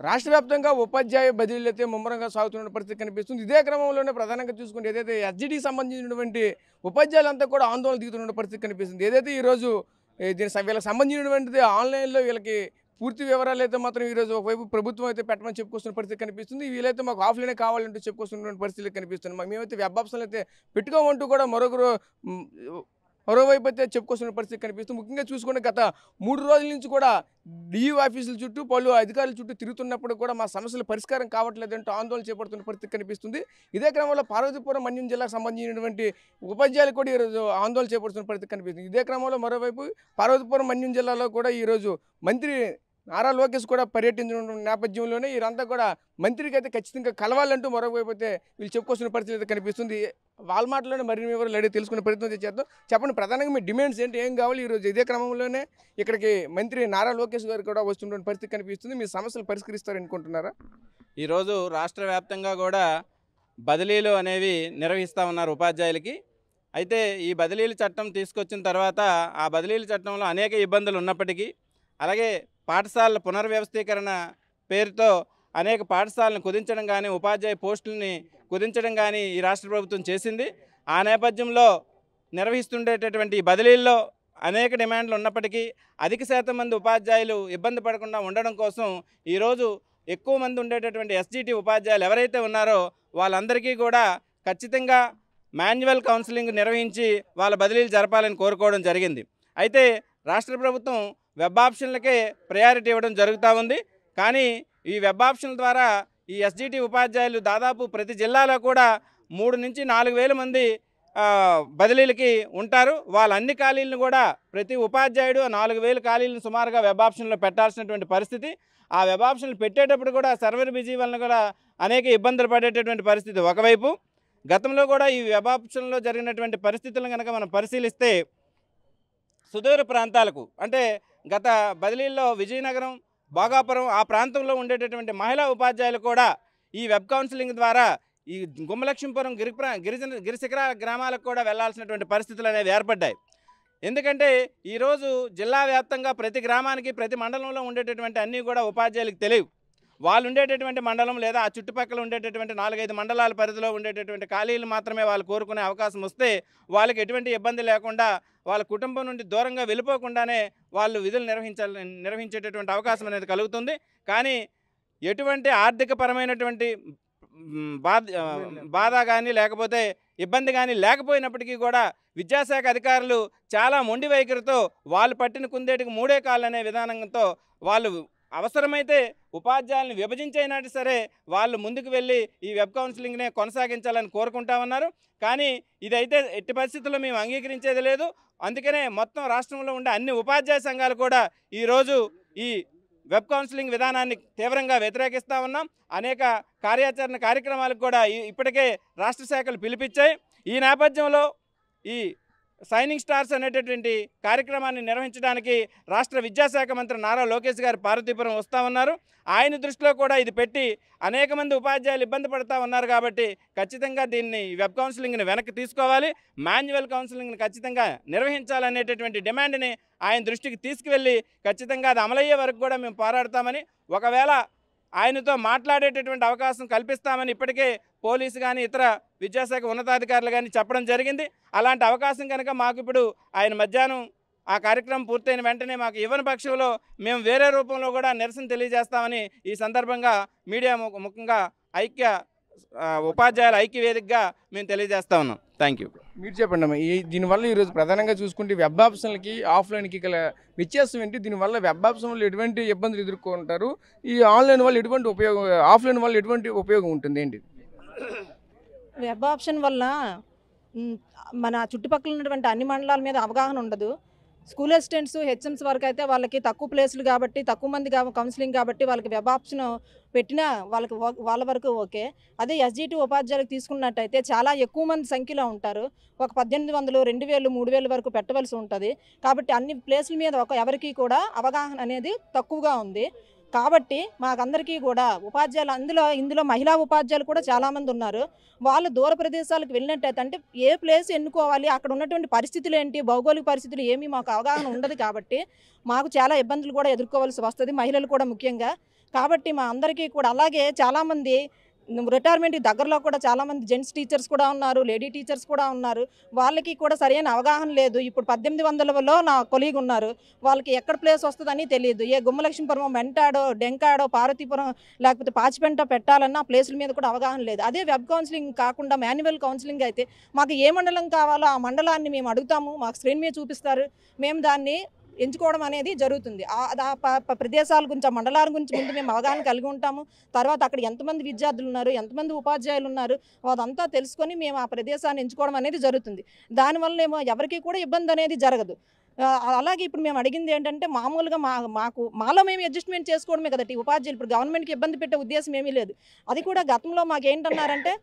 రాష్ట్ర వ్యాప్తంగా ఉపాధ్యాయ బదిలీలు అయితే ముమ్మరంగా సాగుతున్న పరిస్థితి కనిపిస్తుంది. ఇదే క్రమంలోనే ప్రధానంగా చూసుకుంటే ఏదైతే ఎస్జిటికి సంబంధించినటువంటి ఉపాధ్యాయులంతా కూడా ఆందోళన దిగుతున్న పరిస్థితి కనిపిస్తుంది. ఏదైతే ఈరోజు వీళ్ళకి సంబంధించినటువంటిది ఆన్లైన్లో వీళ్ళకి పూర్తి వివరాలు అయితే మాత్రం ఈరోజు ఒకవైపు ప్రభుత్వం అయితే పెట్టమని చెప్పుకొస్తున్న పరిస్థితి కనిపిస్తుంది. వీళ్ళైతే మాకు ఆఫ్లైనే కావాలంటూ చెప్పుకొస్తున్నటువంటి పరిస్థితులు కనిపిస్తుంది. మేమైతే వెబ్ ఆప్షన్లు అయితే పెట్టుకోమంటూ కూడా మరోవైపు అయితే చెప్పుకొస్తున్న పరిస్థితి కనిపిస్తుంది. ముఖ్యంగా చూసుకుంటే గత 3 రోజుల నుంచి కూడా డిఈఓ ఆఫీసుల చుట్టూ పలు అధికారుల చుట్టూ తిరుగుతున్నప్పుడు కూడా మా సమస్యలు పరిష్కారం కావట్లేదంటూ ఆందోళన చేపడుతున్న పరిస్థితి కనిపిస్తుంది. ఇదే క్రమంలో పార్వతీపురం మన్యం జిల్లాకు సంబంధించినటువంటి ఉపాధ్యాయులు కూడా ఈరోజు ఆందోళన చేపడుతున్న పరిస్థితి కనిపిస్తుంది. ఇదే క్రమంలో మరోవైపు పార్వతీపురం మన్యం జిల్లాలో కూడా ఈరోజు మంత్రి నారా లోకేష్ కూడా పర్యటించిన నేపథ్యంలోనే వీరంతా కూడా మంత్రికి అయితే ఖచ్చితంగా కలవాలంటూ మరోవైపు అయితే వీళ్ళు చెప్పుకొస్తున్న పరిస్థితి అయితే కనిపిస్తుంది. వాళ్ళ మాటలోనే మరిన్ని వివరాలు అడిగి తెలుసుకునే ప్రయత్నం అయితే చేద్దాం. చెప్పండి, ప్రధానంగా మీ డిమాండ్స్ ఏంటి, ఏం కావాలి? ఈరోజు ఇదే క్రమంలోనే ఇక్కడికి మంత్రి నారా లోకేష్ గారు కూడా వస్తున్న పరిస్థితి కనిపిస్తుంది. మీ సమస్యలు పరిష్కరిస్తారనుకుంటున్నారా? ఈరోజు రాష్ట్ర వ్యాప్తంగా కూడా బదిలీలు అనేవి నిర్వహిస్తూ ఉన్నారు ఉపాధ్యాయులకి. అయితే ఈ బదిలీల చట్టం తీసుకొచ్చిన తర్వాత ఆ బదిలీల చట్టంలో అనేక ఇబ్బందులు ఉన్నప్పటికీ, అలాగే పాఠశాలల పునర్వ్యవస్థీకరణ పేరుతో అనేక పాఠశాలను కుదించడం కానీ, ఉపాధ్యాయ పోస్టులని కుదించడం కానీ ఈ రాష్ట్ర ప్రభుత్వం చేసింది. ఆ నేపథ్యంలో నిర్వహిస్తుండేటటువంటి ఈ బదిలీల్లో అనేక డిమాండ్లు ఉన్నప్పటికీ అధిక శాతం మంది ఉపాధ్యాయులు ఇబ్బంది పడకుండా ఉండడం కోసం ఈరోజు ఎక్కువ మంది ఉండేటటువంటి ఎస్జిటి ఉపాధ్యాయులు ఎవరైతే ఉన్నారో వాళ్ళందరికీ కూడా ఖచ్చితంగా మాన్యువల్ కౌన్సిలింగ్ నిర్వహించి వాళ్ళ బదిలీలు జరపాలని కోరుకోవడం జరిగింది. అయితే రాష్ట్ర ప్రభుత్వం వెబ్ ఆప్షన్లకే ప్రయారిటీ ఇవ్వడం జరుగుతూ ఉంది. కానీ ఈ వెబ్ ఆప్షన్ల ద్వారా ఈ ఎస్జిటి ఉపాధ్యాయులు దాదాపు ప్రతి జిల్లాలో కూడా 3 నుంచి 4 వేల మంది బదిలీలకి ఉంటారు. వాళ్ళ అన్ని ఖాళీలను కూడా ప్రతి ఉపాధ్యాయుడు 4,000 ఖాళీలను సుమారుగా వెబ్ ఆప్షన్లో పెట్టాల్సినటువంటి పరిస్థితి. ఆ వెబ్ ఆప్షన్లు పెట్టేటప్పుడు కూడా సర్వర్ బిజీ వలన కూడా అనేక ఇబ్బందులు పడేటటువంటి పరిస్థితి. ఒకవైపు గతంలో కూడా ఈ వెబ్ ఆప్షన్లో జరిగినటువంటి పరిస్థితులను కనుక మనం పరిశీలిస్తే సుదూర ప్రాంతాలకు, అంటే గత బదిలీల్లో విజయనగరం, భోగాపురం ఆ ప్రాంతంలో ఉండేటటువంటి మహిళా ఉపాధ్యాయులు కూడా ఈ వెబ్ కౌన్సిలింగ్ ద్వారా ఈ గుమ్మలక్ష్మీపురం గిరిశిఖర గ్రామాలకు కూడా వెళ్లాల్సినటువంటి పరిస్థితులు అనేవి ఏర్పడ్డాయి. ఎందుకంటే ఈరోజు జిల్లా వ్యాప్తంగా ప్రతి గ్రామానికి, ప్రతి మండలంలో ఉండేటటువంటి అన్నీ కూడా ఉపాధ్యాయులకు తెలియవు. వాళ్ళు ఉండేటటువంటి మండలం లేదా ఆ చుట్టుపక్కల ఉండేటటువంటి 4-5 మండలాల పరిధిలో ఉండేటటువంటి ఖాళీలు మాత్రమే వాళ్ళు కోరుకునే అవకాశం వస్తే వాళ్ళకి ఎటువంటి ఇబ్బంది లేకుండా వాళ్ళ కుటుంబం నుండి దూరంగా వెళ్ళిపోకుండానే వాళ్ళు విధులు నిర్వహించేటటువంటి అవకాశం అనేది కలుగుతుంది. కానీ ఎటువంటి ఆర్థికపరమైనటువంటి బాధ కానీ లేకపోతే ఇబ్బంది కానీ లేకపోయినప్పటికీ కూడా విద్యాశాఖ అధికారులు చాలా మొండి వైఖరితో వాళ్ళు పట్టిన కుందేటికి 3 కాళ్ళు అనే విధానంతో వాళ్ళు అవసరమైతే ఉపాధ్యాయులను విభజించైనా సరే వాళ్ళు ముందుకు వెళ్ళి ఈ వెబ్ కౌన్సిలింగ్నే కొనసాగించాలని కోరుకుంటా ఉన్నారు. కానీ ఇదైతే ఎట్టి పరిస్థితుల్లో మేము అంగీకరించేది లేదు. అందుకనే మొత్తం రాష్ట్రంలో ఉండే అన్ని ఉపాధ్యాయ సంఘాలు కూడా ఈరోజు ఈ వెబ్ కౌన్సిలింగ్ విధానాన్ని తీవ్రంగా వ్యతిరేకిస్తూ ఉన్నాం. అనేక కార్యాచరణ కార్యక్రమాలకు కూడా ఇప్పటికే రాష్ట్ర శాఖలు పిలిపించాయి. ఈ నేపథ్యంలో ఈ సైనింగ్ స్టార్స్ అనేటటువంటి కార్యక్రమాన్ని నిర్వహించడానికి రాష్ట్ర విద్యాశాఖ మంత్రి నారా లోకేష్ గారు పార్వతీపురం వస్తూ ఉన్నారు. ఆయన దృష్టిలో కూడా ఇది పెట్టి అనేక మంది ఉపాధ్యాయులు ఇబ్బంది పడుతూ ఉన్నారు. కాబట్టి ఖచ్చితంగా దీన్ని వెబ్ కౌన్సిలింగ్ని వెనక్కి తీసుకోవాలి, మాన్యువల్ కౌన్సిలింగ్ని ఖచ్చితంగా నిర్వహించాలనేటటువంటి డిమాండ్ని ఆయన దృష్టికి తీసుకువెళ్ళి ఖచ్చితంగా అది అమలయ్యే వరకు కూడా మేము పోరాడతామని, ఒకవేళ ఆయనతో మాట్లాడేటటువంటి అవకాశం కల్పిస్తామని ఇప్పటికే పోలీసు కానీ ఇతర విద్యాశాఖ ఉన్నతాధికారులు కానీ చెప్పడం జరిగింది. అలాంటి అవకాశం కనుక మాకు ఇప్పుడు ఆయన మధ్యాహ్నం ఆ కార్యక్రమం పూర్తయిన వెంటనే మాకు ఇవ్వని పక్షంలో మేము వేరే రూపంలో కూడా నిరసన తెలియజేస్తామని ఈ సందర్భంగా మీడియా ముఖ్యంగా ఉపాధ్యాయుల ఐక్య వేదికగా మేము తెలియజేస్తా ఉన్నాం. Thank you. మీరు చెప్పండి అమ్మా, దీనివల్ల ఈరోజు ప్రధానంగా చూసుకుంటే వెబ్ ఆప్షన్లకి ఆఫ్లైన్కి గల వ్యత్యాసం ఏంటి? దీనివల్ల వెబ్ ఆప్షన్ వల్ల ఎటువంటి ఇబ్బందులు ఎదుర్కొంటారు? ఈ ఆన్లైన్ వల్ల ఎటువంటి ఉపయోగం, ఆఫ్లైన్ వల్ల ఎటువంటి ఉపయోగం ఉంటుంది ఏంటి? వెబ్ ఆప్షన్ వల్ల మన చుట్టుపక్కల ఉన్నటువంటి అన్ని మండలాల మీద అవగాహన ఉండదు. స్కూల్ అసిస్టెంట్స్, హెచ్ఎంస్ వరకు అయితే వాళ్ళకి తక్కువ ప్లేసులు కాబట్టి, తక్కువ మంది కౌన్సిలింగ్ కాబట్టి వాళ్ళకి వెబ్ ఆప్షన్ పెట్టినా వాళ్ళ వరకు ఓకే. అదే ఎస్జిటి ఉపాధ్యాయులకు తీసుకున్నట్టయితే చాలా ఎక్కువ మంది సంఖ్యలో ఉంటారు. ఒక 1800, 2000, 3000 వరకు పెట్టవలసి ఉంటుంది. కాబట్టి అన్ని ప్లేసుల మీద ఎవరికి కూడా అవగాహన అనేది తక్కువగా ఉంది. కాబట్టి మాకందరికీ కూడా ఉపాధ్యాయులు ఇందులో మహిళా ఉపాధ్యాయులు కూడా చాలామంది ఉన్నారు. వాళ్ళు దూర ప్రదేశాలకు వెళ్ళినట్టయితే అంటే ఏ ప్లేస్ ఎన్నుకోవాలి, అక్కడ ఉన్నటువంటి పరిస్థితులు ఏంటి, భౌగోళిక పరిస్థితులు ఏమీ మాకు అవగాహన ఉండదు. కాబట్టి మాకు చాలా ఇబ్బందులు కూడా ఎదుర్కోవాల్సి వస్తుంది, మహిళలు కూడా ముఖ్యంగా. కాబట్టి మా అందరికీ కూడా అలాగే చాలామంది రిటైర్మెంట్ దగ్గరలో కూడా చాలామంది జెంట్స్ టీచర్స్ కూడా ఉన్నారు, లేడీ టీచర్స్ కూడా ఉన్నారు. వాళ్ళకి కూడా సరైన అవగాహన లేదు. ఇప్పుడు 1800లో నా కొలీగ్ ఉన్నారు, వాళ్ళకి ఎక్కడ ప్లేస్ వస్తుందని తెలియదు. ఏ గుమ్మలక్ష్మీపురం, మెంటాడో, డెంకాడో, పార్వతీపురం లేకపోతే పాచిపెంట పెట్టాలన్నా ఆ ప్లేసుల మీద కూడా అవగాహన లేదు. అదే వెబ్ కౌన్సిలింగ్ కాకుండా మాన్యువల్ కౌన్సిలింగ్ అయితే మాకు ఏ మండలం కావాలో ఆ మండలాన్ని మేము అడుగుతాము, మాకు స్క్రీన్ మీద చూపిస్తారు, మేము దాన్ని ఎంచుకోవడం అనేది జరుగుతుంది. ప్రదేశాల గురించి, ఆ మండలాల గురించి ముందు మేము అవగాహన కలిగి ఉంటాము. తర్వాత అక్కడ ఎంతమంది విద్యార్థులు ఉన్నారు, ఎంతమంది ఉపాధ్యాయులు ఉన్నారు, అదంతా తెలుసుకొని మేము ఆ ప్రదేశాన్ని ఎంచుకోవడం అనేది జరుగుతుంది. దానివల్ల ఏమో ఎవరికి కూడా ఇబ్బంది అనేది జరగదు. అలాగే ఇప్పుడు మేము అడిగింది ఏంటంటే మామూలుగా మాలో మేము అడ్జస్ట్మెంట్ చేసుకోవడమే కదటి ఉపాధ్యాయులు. ఇప్పుడు గవర్నమెంట్కి ఇబ్బంది పెట్టే ఉద్దేశం ఏమీ లేదు. అది కూడా గతంలో మాకు ఏంటన్నారంటే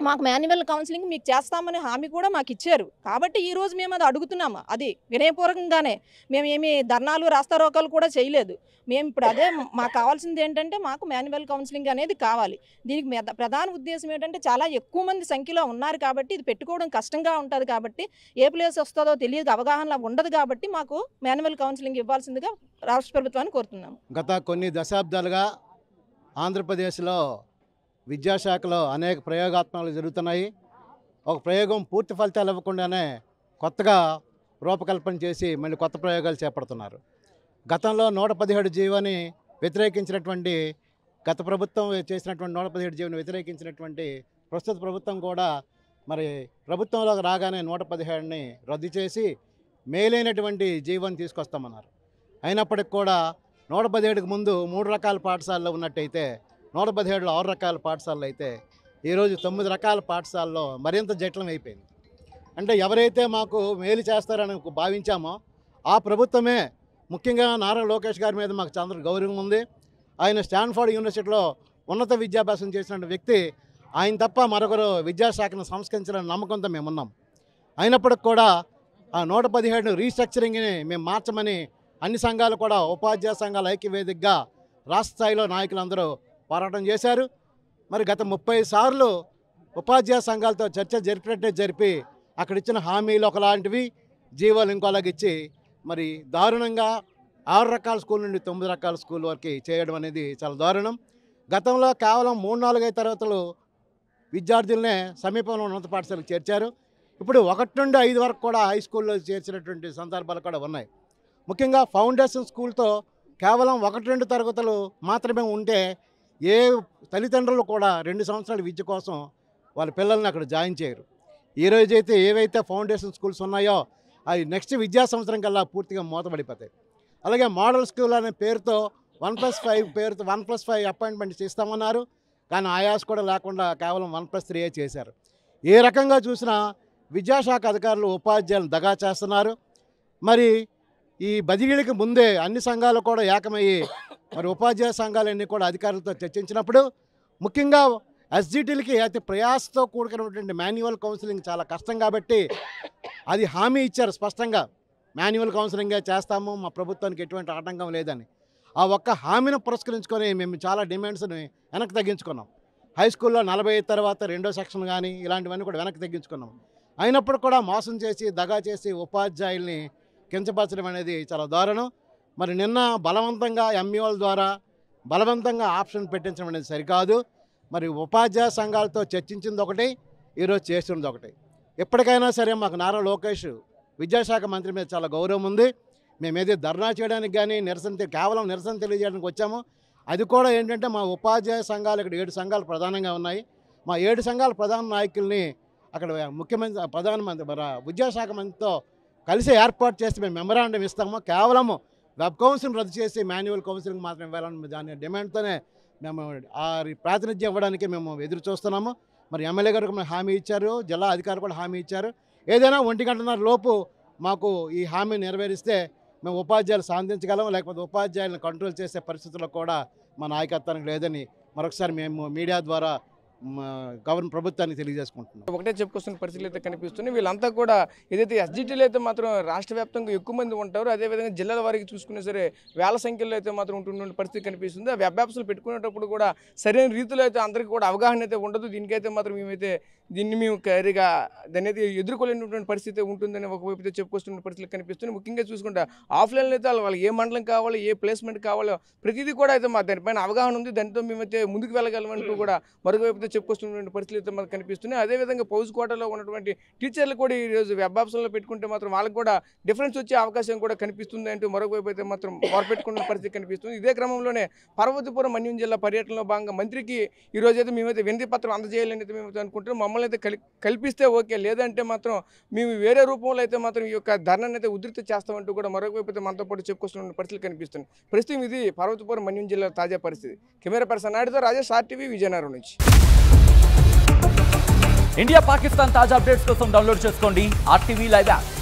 మాకు మాన్యువల్ కౌన్సిలింగ్ మీకు చేస్తామని హామీ కూడా మాకు ఇచ్చారు. కాబట్టి ఈరోజు మేము అది అడుగుతున్నాము. అది వినయపూర్వకంగానే, మేము ఏమి ధర్నాలు రాస్తారోకాలు కూడా చేయలేదు. మేము ఇప్పుడు అదే మాకు కావాల్సింది ఏంటంటే మాకు మాన్యువల్ కౌన్సిలింగ్ అనేది కావాలి. దీనికి ప్రధాన ఉద్దేశం ఏంటంటే చాలా ఎక్కువ మంది సంఖ్యలో ఉన్నారు కాబట్టి ఇది పెట్టుకోవడం కష్టంగా ఉంటుంది. కాబట్టి ఏ ప్లేస్ వస్తుందో తెలియదు, అవగాహన ఉండదు. కాబట్టి మాకు మాన్యువల్ కౌన్సిలింగ్ ఇవ్వాల్సిందిగా రాష్ట్ర ప్రభుత్వాన్ని కోరుతున్నాము. గత కొన్ని దశాబ్దాలుగా ఆంధ్రప్రదేశ్లో విద్యాశాఖలో అనేక ప్రయోగాత్మకాలు జరుగుతున్నాయి. ఒక ప్రయోగం పూర్తి ఫలితాలు ఇవ్వకుండానే కొత్తగా రూపకల్పన చేసి మళ్ళీ కొత్త ప్రయోగాలు చేపడుతున్నారు. గతంలో 117 జీవోని వ్యతిరేకించినటువంటి గత ప్రభుత్వం చేసినటువంటి 117 జీవోని వ్యతిరేకించినటువంటి ప్రస్తుత ప్రభుత్వం కూడా మరి ప్రభుత్వంలోకి రాగానే 117ని రద్దు చేసి మేలైనటువంటి జీవోని తీసుకొస్తామన్నారు. అయినప్పటికి కూడా 117కి ముందు 3 రకాల పాఠశాలలో ఉన్నట్టయితే 117లో 6 రకాల పాఠశాలలు అయితే ఈరోజు 9 రకాల పాఠశాలలో మరింత జటిలం అయిపోయింది. అంటే ఎవరైతే మాకు మేలు చేస్తారని భావించామో ఆ ప్రభుత్వమే, ముఖ్యంగా నారా లోకేష్ గారి మీద మాకు చాలా గౌరవం ఉంది. ఆయన స్టాన్ఫోర్డ్ యూనివర్సిటీలో ఉన్నత విద్యాభ్యాసం చేసిన వ్యక్తి. ఆయన తప్ప మరొకరు విద్యాశాఖను సంస్కరించాలని నమ్మకంతో మేము ఉన్నాం. అయినప్పటికి కూడా ఆ 117 రీస్ట్రక్చరింగ్ని మేము మార్చమని అన్ని సంఘాలు కూడా, ఉపాధ్యాయ సంఘాల ఐక్యవేదికగా రాష్ట్ర స్థాయిలో నాయకులందరూ పోరాటం చేశారు. మరి గత 30 సార్లు ఉపాధ్యాయ సంఘాలతో చర్చలు జరిపినట్టే జరిపి అక్కడ ఇచ్చిన హామీలు ఒకలాంటివి, జీవోలు ఇంకోలాగిచ్చి మరి దారుణంగా 6 రకాల స్కూల్ నుండి 9 రకాల స్కూల్ వరకు చేయడం అనేది చాలా దారుణం. గతంలో కేవలం 3-4 తరగతులు విద్యార్థులనే సమీపంలో ఉన్నత పాఠశాలకు చేర్చారు. ఇప్పుడు 1 నుండి 5 వరకు కూడా హై స్కూల్లో చేర్చినటువంటి సందర్భాలు కూడా ఉన్నాయి. ముఖ్యంగా ఫౌండేషన్ స్కూల్తో కేవలం 1-2 తరగతులు మాత్రమే ఉంటే ఏ తల్లిదండ్రులు కూడా 2 సంవత్సరాల విద్య కోసం వాళ్ళ పిల్లల్ని అక్కడ జాయిన్ చేయరు. ఈరోజైతే ఏవైతే ఫౌండేషన్ స్కూల్స్ ఉన్నాయో అవి నెక్స్ట్ విద్యా సంవత్సరం కల్లా పూర్తిగా మూతపడిపోతాయి. అలాగే మోడల్ స్కూల్ అనే పేరుతో 1+5 పేరుతో 1+5 అపాయింట్మెంట్స్ ఇస్తామన్నారు. కానీ ఆయాస్ కూడా లేకుండా కేవలం 1+3 చేశారు. ఏ రకంగా చూసినా విద్యాశాఖ అధికారులు ఉపాధ్యాయులను దగా చేస్తున్నారు. మరి ఈ బదిలీలకు ముందే అన్ని సంఘాలు కూడా ఏకమయ్యి మరి ఉపాధ్యాయ సంఘాలన్నీ కూడా అధికారులతో చర్చించినప్పుడు, ముఖ్యంగా ఎస్జిటీలకి అతి ప్రయాసతో కూడుకున్నటువంటి మాన్యువల్ కౌన్సిలింగ్ చాలా కష్టం కాబట్టి అది హామీ ఇచ్చారు స్పష్టంగా, మాన్యువల్ కౌన్సిలింగే చేస్తాము, మా ప్రభుత్వానికి ఎటువంటి ఆటంకం లేదని. ఆ ఒక్క హామీని పురస్కరించుకొని మేము చాలా డిమాండ్స్ని వెనక్కి తగ్గించుకున్నాం. హై స్కూల్లో 45 తర్వాత 2వ సెక్షన్ కానీ ఇలాంటివన్నీ కూడా వెనక్కి తగ్గించుకున్నాం. అయినప్పుడు కూడా మోసం చేసి, దగా చేసి ఉపాధ్యాయుల్ని కించపరచడం అనేది చాలా దారుణం. మరి నిన్న బలవంతంగా ఎంఈఓల ద్వారా బలవంతంగా ఆప్షన్ పెట్టించడం అనేది సరికాదు. మరి ఉపాధ్యాయ సంఘాలతో చర్చించింది ఒకటి, ఈరోజు చేస్తున్నది ఒకటి. ఎప్పటికైనా సరే మాకు నారా లోకేష్ విద్యాశాఖ మంత్రి మీద చాలా గౌరవం ఉంది. మేమేది ధర్నా చేయడానికి కానీ కేవలం నిరసన తెలియజేయడానికి వచ్చాము. అది కూడా ఏంటంటే మా ఉపాధ్యాయ సంఘాలు ఇక్కడ 7 సంఘాలు ప్రధానంగా ఉన్నాయి. మా 7 సంఘాల ప్రధాన నాయకుల్ని అక్కడ ప్రధానమంత్రి విద్యాశాఖ మంత్రితో కలిసి ఏర్పాటు చేసి మేము మెమరాండం ఇస్తాము. కేవలము వెబ్ కౌన్సిలింగ్ రద్దు చేసి మాన్యువల్ కౌన్సిలింగ్ మాత్రం ఇవ్వాలని దాని డిమాండ్తోనే మేము ఆ ప్రాతినిధ్యం ఇవ్వడానికి మేము ఎదురు చూస్తున్నాము. మరి ఎమ్మెల్యే గారు హామీ ఇచ్చారు, జిల్లా అధికారులు కూడా హామీ ఇచ్చారు. ఏదైనా 1:30 లోపు మాకు ఈ హామీ నెరవేరిస్తే మేము ఉపాధ్యాయులు సాధించగలం, లేకపోతే ఉపాధ్యాయులను కంట్రోల్ చేసే పరిస్థితుల్లో కూడా మా నాయకత్వానికి లేదని మరొకసారి మేము మీడియా ద్వారా ప్రభుత్వానికి తెలియజేసుకుంటున్నాం. ఒకటే చెప్పుకొస్తున్న పరిస్థితులు అయితే కనిపిస్తున్నాయి. వీళ్ళంతా కూడా ఏదైతే ఎస్జిటీలు అయితే మాత్రం రాష్ట్ర వ్యాప్తంగా ఎక్కువ మంది ఉంటారో, అదేవిధంగా జిల్లాల వారికి చూసుకున్నా సరే వేల సంఖ్యలో అయితే మాత్రం ఉంటున్న పరిస్థితి కనిపిస్తుంది. ఆ వెబ్ యాప్స్లు పెట్టుకునేటప్పుడు కూడా సరైన రీతిలో అయితే అందరికీ కూడా అవగాహన అయితే ఉండదు. దీనికైతే మాత్రం దీన్ని మేము క్యారీగా దాన్ని అయితే ఎదుర్కోలేనటువంటి పరిస్థితి ఉంటుందని ఒకవైపు అయితే చెప్పుకొస్తున్న పరిస్థితులు కనిపిస్తున్నాయి. ముఖ్యంగా చూసుకుంటే ఆఫ్లైన్లో అయితే వాళ్ళు ఏ మండలం కావాలో, ఏ ప్లేస్మెంట్ కావాలో ప్రతిదీ కూడా అయితే మా దానిపైన అవగాహన ఉంది. దాంతో మేమైతే ముందుకు వెళ్ళగలమంటూ కూడా మరొకవైపు అయితే చెప్పుకొస్తున్నటువంటి పరిస్థితులు అయితే మనకు కనిపిస్తున్నాయి. అదేవిధంగా పౌజ్ కోటాలో ఉన్నటువంటి టీచర్లు కూడా ఈరోజు వెబ్ ఆప్షన్లో పెట్టుకుంటే మాత్రం వాళ్ళకి కూడా డిఫరెన్స్ వచ్చే అవకాశం కూడా కనిపిస్తుంది అంటూ మరొకవైపు అయితే మాత్రం వారు పెట్టుకున్న పరిస్థితి కనిపిస్తుంది. ఇదే క్రమంలోనే పార్వతీపురం మన్యం జిల్లా పర్యటనలో భాగంగా మంత్రికి ఈరోజు అయితే మేమైతే వినతి పత్రం అందజేయాలని అయితే మేమైతే అనుకుంటున్నాం. మమ్మల్ని అయితే కల్పిస్తే ఓకే, లేదంటే మాత్రం మేము వేరే రూపంలో అయితే మాత్రం ఈ యొక్క ధర్నాన్ని అయితే ఉధృతి చేస్తామంటూ కూడా మరొకవైపు అయితే మనతో పాటు చెప్పుకొస్తున్న పరిస్థితులు కనిపిస్తుంది. ప్రస్తుతం ఇది పార్వతీపురం మన్యం జిల్లా తాజా పరిస్థితి. కెమెరా పర్సన్ నాయుడుతో రాజేష్, ఆర్టీవీ, విజయనగరం నుంచి. ఇండియా పాకిస్తాన్ తాజా అప్డేట్స్ కోసం డౌన్లోడ్ చేసుకోండి RTV లైవ్ యాప్.